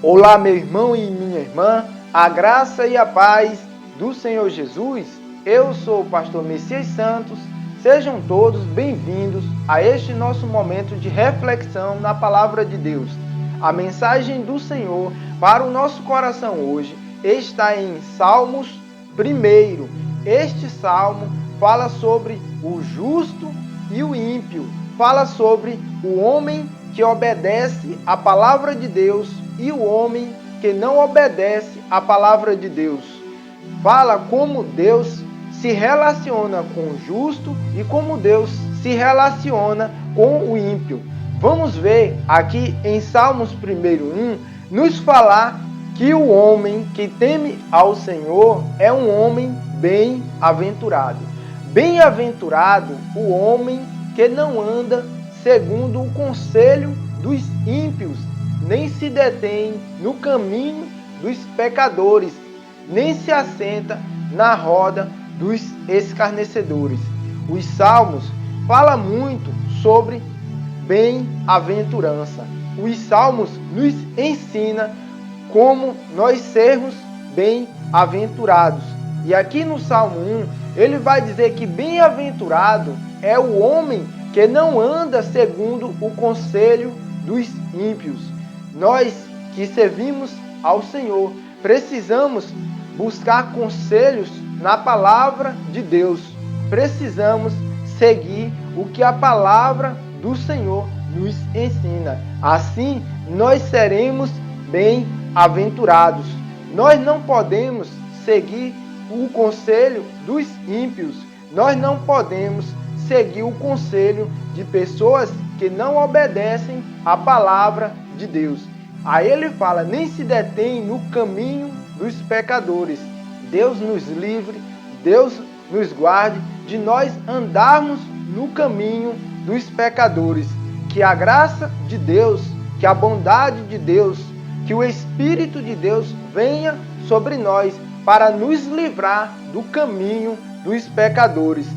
Olá, meu irmão e minha irmã, a graça e a paz do Senhor Jesus. Eu sou o pastor Messias Santos. Sejam todos bem-vindos a este nosso momento de reflexão na palavra de Deus. A mensagem do Senhor para o nosso coração hoje está em Salmos 1. Este salmo fala sobre o justo e o ímpio, fala sobre o homem que obedece à palavra de Deus e o homem que não obedece à palavra de Deus. Fala como Deus se relaciona com o justo e como Deus se relaciona com o ímpio. Vamos ver aqui em Salmos 1:1, nos falar que o homem que teme ao Senhor é um homem bem-aventurado. Bem-aventurado o homem que não anda segundo o conselho dos ímpios, nem se detém no caminho dos pecadores, nem se assenta na roda dos escarnecedores. Os Salmos falam muito sobre bem-aventurança. Os Salmos nos ensinam como nós sermos bem-aventurados. E aqui no Salmo 1, ele vai dizer que bem-aventurado é o homem que não anda segundo o conselho dos ímpios. Nós que servimos ao Senhor precisamos buscar conselhos na palavra de Deus. Precisamos seguir o que a palavra do Senhor nos ensina. Assim, nós seremos bem-aventurados. Nós não podemos seguir o conselho dos ímpios. Nós não podemos seguir o conselho de pessoas que não obedecem à palavra de Deus. Aí ele fala, nem se detém no caminho dos pecadores. Deus nos livre, Deus nos guarde de nós andarmos no caminho dos pecadores. Que a graça de Deus, que a bondade de Deus, que o Espírito de Deus venha sobre nós para nos livrar do caminho dos pecadores.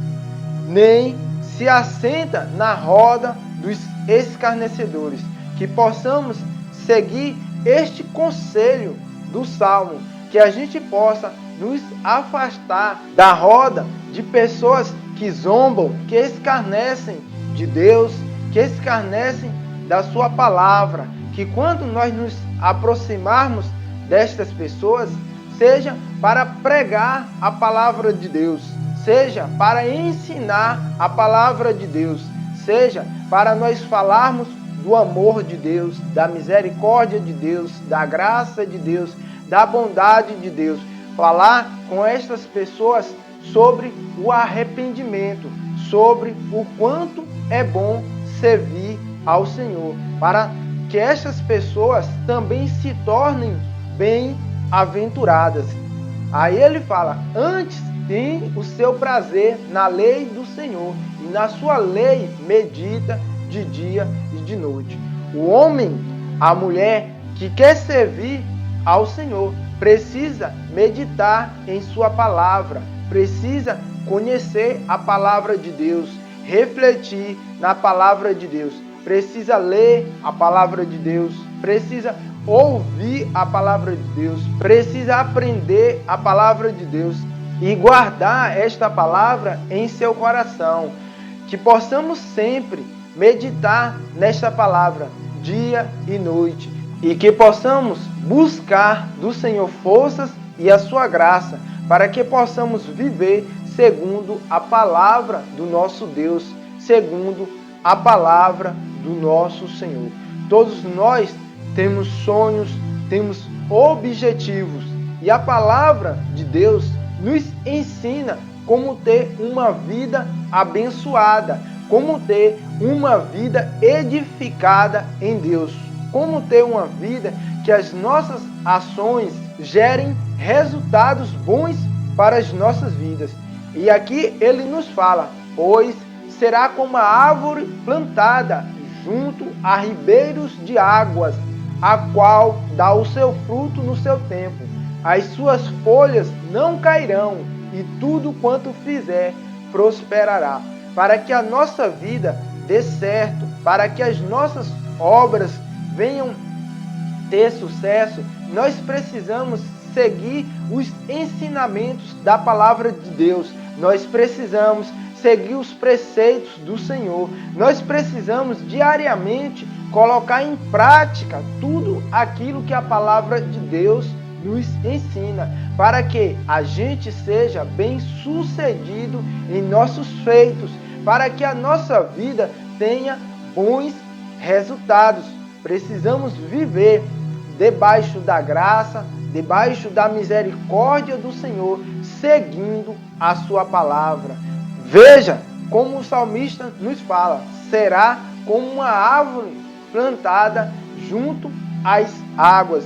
Nem se assenta na roda dos escarnecedores. Que possamos seguir este conselho do Salmo, que a gente possa nos afastar da roda de pessoas que zombam, que escarnecem de Deus, que escarnecem da sua palavra, que quando nós nos aproximarmos destas pessoas, seja para pregar a palavra de Deus, seja para ensinar a palavra de Deus, seja para nós falarmos do amor de Deus, da misericórdia de Deus, da graça de Deus, da bondade de Deus. Falar com estas pessoas sobre o arrependimento, sobre o quanto é bom servir ao Senhor, para que estas pessoas também se tornem bem-aventuradas. Aí ele fala, antes tem o seu prazer na lei do Senhor, e na sua lei medita de dia e de noite. O homem, a mulher que quer servir ao Senhor, precisa meditar em sua palavra, precisa conhecer a palavra de Deus, refletir na palavra de Deus, precisa ler a palavra de Deus, precisa ouvir a palavra de Deus, precisa aprender a palavra de Deus e guardar esta palavra em seu coração. Que possamos sempre meditar nesta palavra dia e noite e que possamos buscar do Senhor forças e a sua graça para que possamos viver segundo a palavra do nosso Deus, segundo a palavra do nosso Senhor. Todos nós temos sonhos, temos objetivos e a palavra de Deus nos ensina como ter uma vida abençoada, como ter uma vida edificada em Deus, como ter uma vida que as nossas ações gerem resultados bons para as nossas vidas. E aqui ele nos fala, pois será como a árvore plantada junto a ribeiros de águas, a qual dá o seu fruto no seu tempo. As suas folhas não cairão, e tudo quanto fizer prosperará. Para que a nossa vida dê certo, para que as nossas obras venham ter sucesso, nós precisamos seguir os ensinamentos da palavra de Deus. Nós precisamos seguir os preceitos do Senhor. Nós precisamos diariamente colocar em prática tudo aquilo que a palavra de Deus nos ensina, para que a gente seja bem-sucedido em nossos feitos, para que a nossa vida tenha bons resultados. Precisamos viver debaixo da graça, debaixo da misericórdia do Senhor, seguindo a sua palavra. Veja como o salmista nos fala: será como uma árvore plantada junto às águas.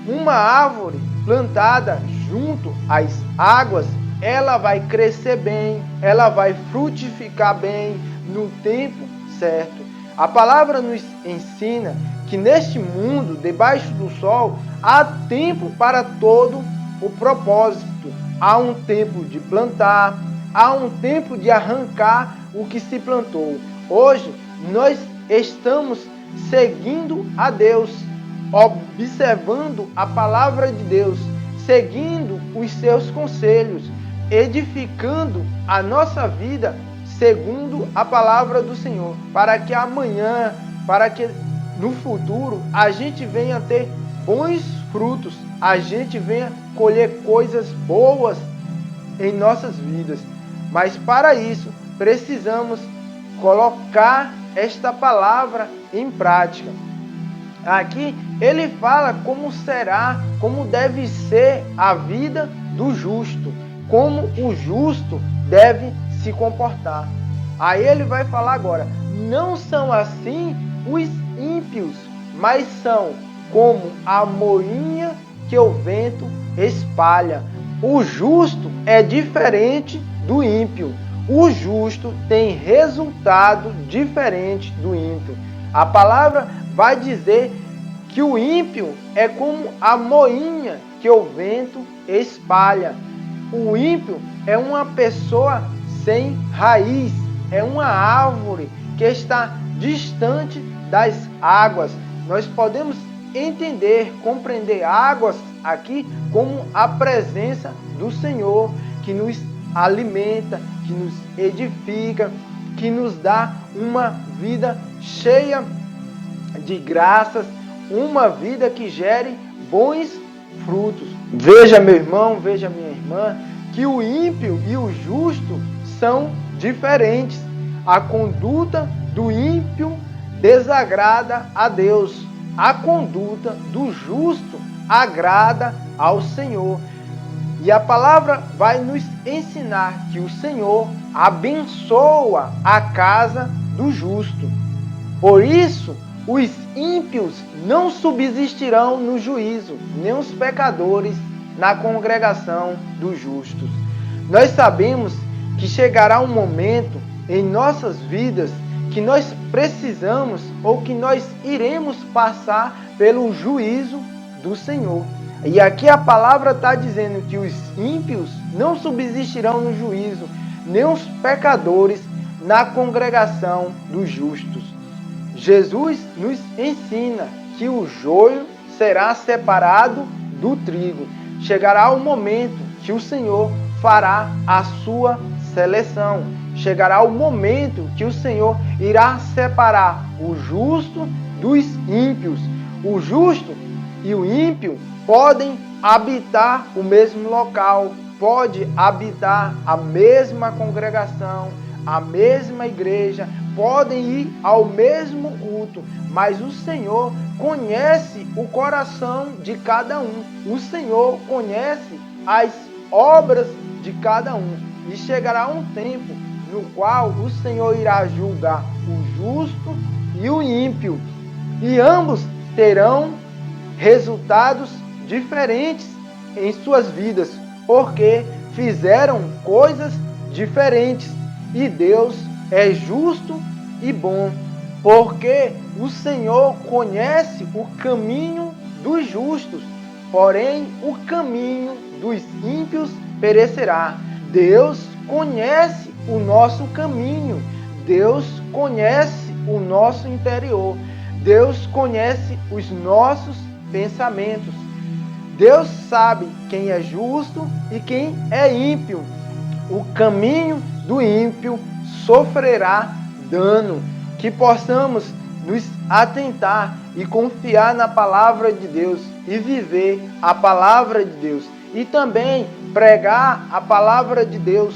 Uma árvore plantada junto às águas, ela vai crescer bem, ela vai frutificar bem no tempo certo. A palavra nos ensina que neste mundo, debaixo do sol, há tempo para todo o propósito. Há um tempo de plantar, há um tempo de arrancar o que se plantou. Hoje, nós estamos seguindo a Deus, observando a palavra de Deus, seguindo os seus conselhos, edificando a nossa vida segundo a palavra do Senhor, para que amanhã, para que no futuro, a gente venha ter bons frutos, a gente venha colher coisas boas em nossas vidas. Mas para isso, precisamos colocar esta palavra em prática. Aqui ele fala como será, como deve ser a vida do justo, como o justo deve se comportar. Aí ele vai falar agora: não são assim os ímpios, mas são como a moinha que o vento espalha. O justo é diferente do ímpio. O justo tem resultado diferente do ímpio. A palavra vai dizer que o ímpio é como a moinha que o vento espalha. O ímpio é uma pessoa sem raiz, é uma árvore que está distante das águas. Nós podemos entender, compreender águas aqui como a presença do Senhor, que nos alimenta, que nos edifica, que nos dá uma vida cheia de graças, uma vida que gere bons frutos. Veja, meu irmão, veja, minha irmã, que o ímpio e o justo são diferentes. A conduta do ímpio desagrada a Deus. A conduta do justo agrada ao Senhor. E a palavra vai nos ensinar que o Senhor abençoa a casa do justo. Por isso, os ímpios não subsistirão no juízo, nem os pecadores na congregação dos justos. Nós sabemos que chegará um momento em nossas vidas que nós precisamos ou que nós iremos passar pelo juízo do Senhor. E aqui a palavra está dizendo que os ímpios não subsistirão no juízo, nem os pecadores na congregação dos justos. Jesus nos ensina que o joio será separado do trigo. Chegará o momento que o Senhor fará a sua seleção. Chegará o momento que o Senhor irá separar o justo dos ímpios. O justo e o ímpio podem habitar o mesmo local, pode habitar a mesma congregação, a mesma igreja, podem ir ao mesmo culto, mas o Senhor conhece o coração de cada um. O Senhor conhece as obras de cada um. E chegará um tempo no qual o Senhor irá julgar o justo e o ímpio, e ambos terão resultados diferentes em suas vidas, porque fizeram coisas diferentes. E Deus é justo e bom, porque o Senhor conhece o caminho dos justos, porém o caminho dos ímpios perecerá. Deus conhece o nosso caminho, Deus conhece o nosso interior, Deus conhece os nossos pensamentos. Deus sabe quem é justo e quem é ímpio. O caminho do ímpio sofrerá dano. Que possamos nos atentar e confiar na palavra de Deus e viver a palavra de Deus. E também pregar a palavra de Deus.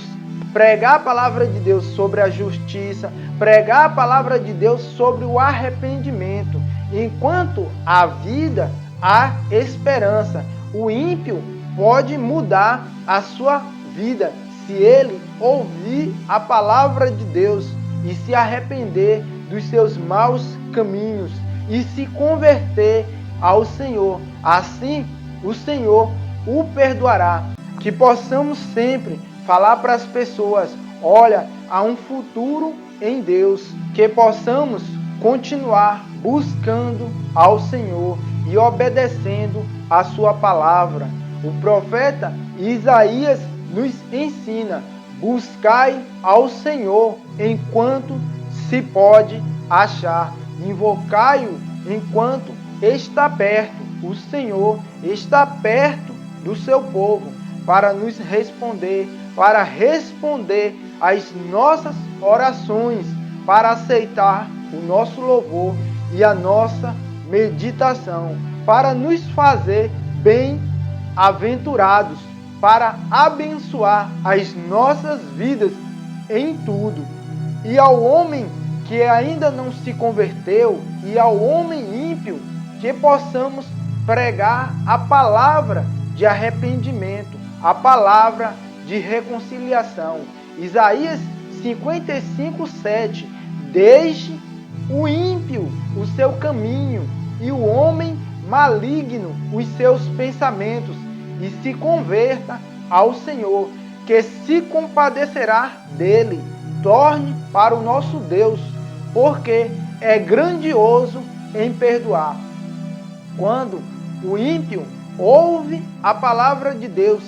Pregar a palavra de Deus sobre a justiça. Pregar a palavra de Deus sobre o arrependimento. Enquanto há vida, há esperança. O ímpio pode mudar a sua vida se ele ouvir a palavra de Deus e se arrepender dos seus maus caminhos e se converter ao Senhor. Assim, o Senhor o perdoará. Que possamos sempre falar para as pessoas: olha, há um futuro em Deus. Que possamos continuar buscando ao Senhor e obedecendo a sua palavra. O profeta Isaías nos ensina: buscai ao Senhor enquanto se pode achar, invocai-o enquanto está perto. O Senhor está perto do seu povo para nos responder, para responder às nossas orações, para aceitar o nosso louvor e a nossa meditação, para nos fazer bem-aventurados, para abençoar as nossas vidas em tudo. E ao homem que ainda não se converteu, e ao homem ímpio, que possamos pregar a palavra de arrependimento, a palavra de reconciliação. Isaías 55:7: deixe o ímpio o seu caminho e o homem maligno os seus pensamentos, e se converta ao Senhor, que se compadecerá dele. Torne para o nosso Deus, porque é grandioso em perdoar. Quando o ímpio ouve a palavra de Deus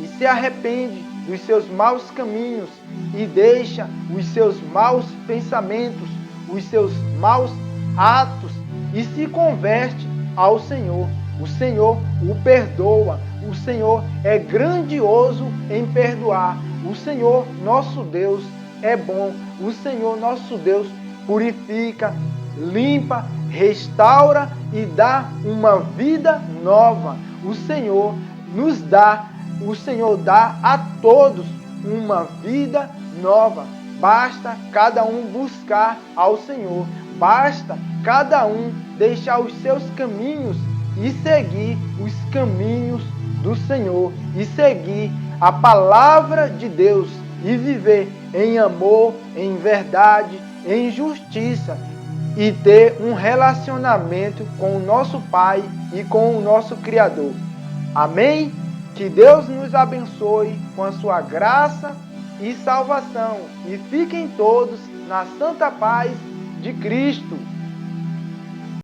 e se arrepende dos seus maus caminhos e deixa os seus maus pensamentos, os seus maus atos e se converte ao Senhor, o Senhor o perdoa. O Senhor é grandioso em perdoar. O Senhor, nosso Deus, é bom. O Senhor, nosso Deus, purifica, limpa, restaura e dá uma vida nova. O Senhor nos dá, o Senhor dá a todos uma vida nova. Basta cada um buscar ao Senhor. Basta cada um deixar os seus caminhos e seguir os caminhos do Senhor e seguir a palavra de Deus e viver em amor, em verdade, em justiça e ter um relacionamento com o nosso Pai e com o nosso Criador. Amém? Que Deus nos abençoe com a sua graça e salvação e fiquem todos na santa paz de Cristo.